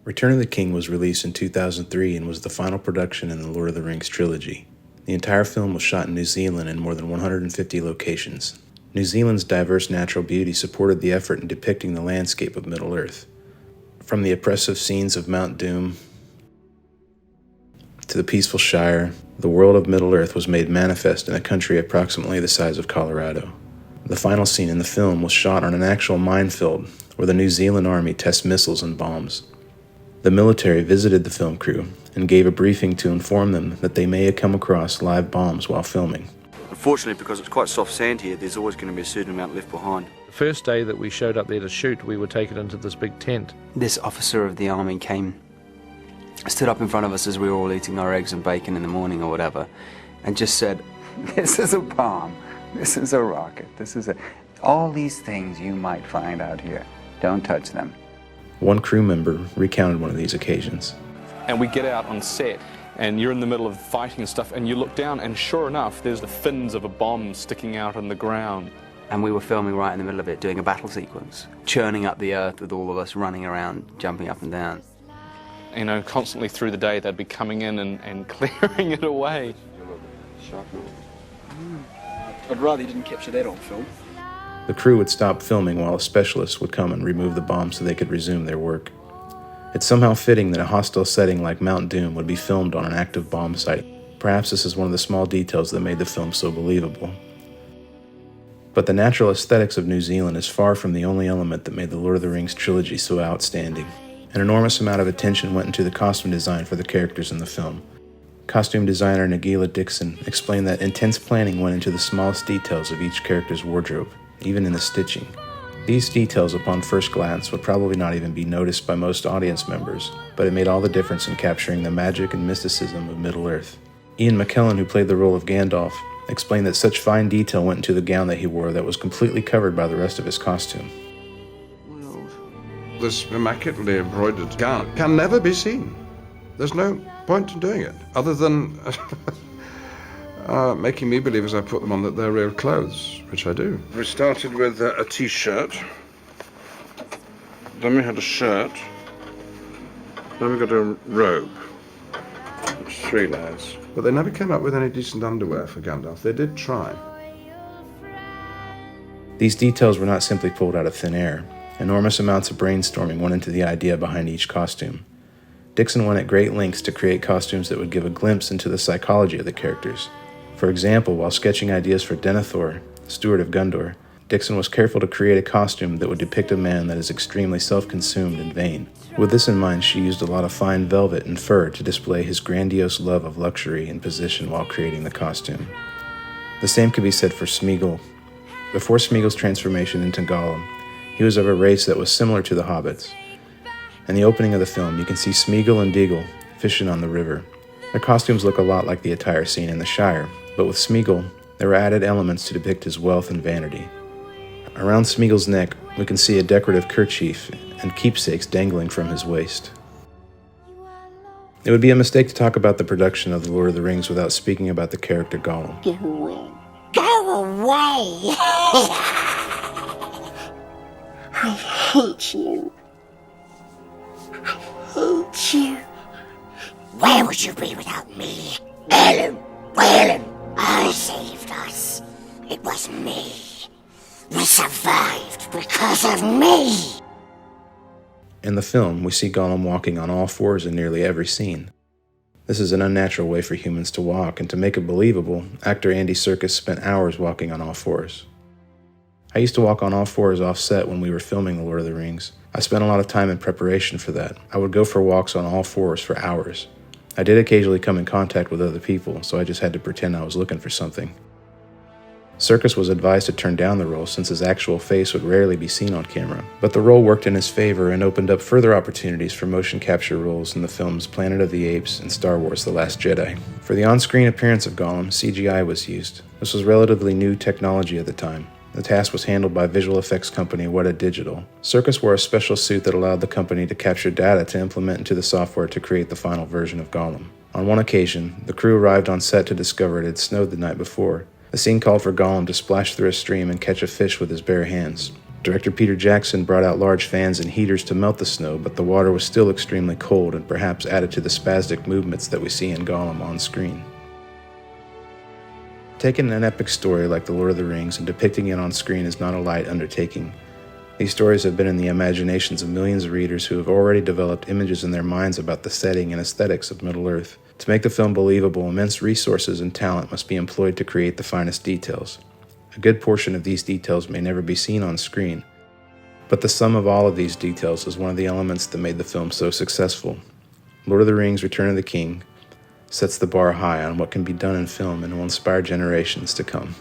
Return of the King was released in 2003 and was the final production in the Lord of the Rings trilogy. The entire film was shot in New Zealand in more than 150 locations. New Zealand's diverse natural beauty supported the effort in depicting the landscape of Middle-earth. From the oppressive scenes of Mount Doom to the peaceful Shire, the world of Middle-earth was made manifest in a country approximately the size of Colorado. The final scene in the film was shot on an actual minefield where the New Zealand Army tests missiles and bombs. The military visited the film crew and gave a briefing to inform them that they may have come across live bombs while filming. Unfortunately, because it's quite soft sand here, there's always going to be a certain amount left behind. The first day that we showed up there to shoot, we were taken into this big tent. This officer of the army stood up in front of us as we were all eating our eggs and bacon in the morning or whatever, and just said, "This is a bomb, this is a rocket, all these things you might find out here, don't touch them." One crew member recounted one of these occasions. And we get out on set, and you're in the middle of fighting and stuff, and you look down, and sure enough, there's the fins of a bomb sticking out on the ground. And we were filming right in the middle of it, doing a battle sequence, churning up the earth with all of us running around, jumping up and down. You know, constantly through the day, they'd be coming in and clearing it away. I'd rather you didn't capture that on film. The crew would stop filming while a specialist would come and remove the bomb so they could resume their work. It's somehow fitting that a hostile setting like Mount Doom would be filmed on an active bomb site. Perhaps this is one of the small details that made the film so believable. But the natural aesthetics of New Zealand is far from the only element that made the Lord of the Rings trilogy so outstanding. An enormous amount of attention went into the costume design for the characters in the film. Costume designer Nagila Dixon explained that intense planning went into the smallest details of each character's wardrobe, even in the stitching. These details, upon first glance, would probably not even be noticed by most audience members, but it made all the difference in capturing the magic and mysticism of Middle-earth. Ian McKellen, who played the role of Gandalf, explained that such fine detail went into the gown that he wore that was completely covered by the rest of his costume. This immaculately embroidered gown can never be seen. There's no point in doing it, other than making me believe as I put them on that they're real clothes, which I do. We started with a t-shirt, then we had a shirt, then we got a robe. It's 3 layers. But they never came up with any decent underwear for Gandalf. They did try. These details were not simply pulled out of thin air. Enormous amounts of brainstorming went into the idea behind each costume. Dixon went at great lengths to create costumes that would give a glimpse into the psychology of the characters. For example, while sketching ideas for Denethor, Steward of Gondor, Dixon was careful to create a costume that would depict a man that is extremely self-consumed and vain. With this in mind, she used a lot of fine velvet and fur to display his grandiose love of luxury and position while creating the costume. The same could be said for Smeagol. Before Smeagol's transformation into Gollum, he was of a race that was similar to the hobbits. In the opening of the film, you can see Smeagol and Deagle fishing on the river. Their costumes look a lot like the attire seen in the Shire, but with Smeagol, there were added elements to depict his wealth and vanity. Around Smeagol's neck, we can see a decorative kerchief and keepsakes dangling from his waist. It would be a mistake to talk about the production of The Lord of the Rings without speaking about the character Gollum. Go away. Go away! I hate you. I hate you. Where would you be without me? Ellen! Ellen! I saved us. It was me. We survived because of me. In the film, we see Gollum walking on all fours in nearly every scene. This is an unnatural way for humans to walk, and to make it believable, actor Andy Serkis spent hours walking on all fours. I used to walk on all fours off set when we were filming The Lord of the Rings. I spent a lot of time in preparation for that. I would go for walks on all fours for hours. I did occasionally come in contact with other people, so I just had to pretend I was looking for something. Serkis was advised to turn down the role since his actual face would rarely be seen on camera, but the role worked in his favor and opened up further opportunities for motion capture roles in the films Planet of the Apes and Star Wars The Last Jedi. For the on-screen appearance of Gollum, CGI was used. This was relatively new technology at the time. The task was handled by visual effects company Weta Digital. Serkis wore a special suit that allowed the company to capture data to implement into the software to create the final version of Gollum. On one occasion, the crew arrived on set to discover it had snowed the night before. The scene called for Gollum to splash through a stream and catch a fish with his bare hands. Director Peter Jackson brought out large fans and heaters to melt the snow, but the water was still extremely cold and perhaps added to the spastic movements that we see in Gollum on screen. Taking an epic story like The Lord of the Rings and depicting it on screen is not a light undertaking. These stories have been in the imaginations of millions of readers who have already developed images in their minds about the setting and aesthetics of Middle-earth. To make the film believable, immense resources and talent must be employed to create the finest details. A good portion of these details may never be seen on screen, but the sum of all of these details is one of the elements that made the film so successful. Lord of the Rings: Return of the King sets the bar high on what can be done in film and will inspire generations to come.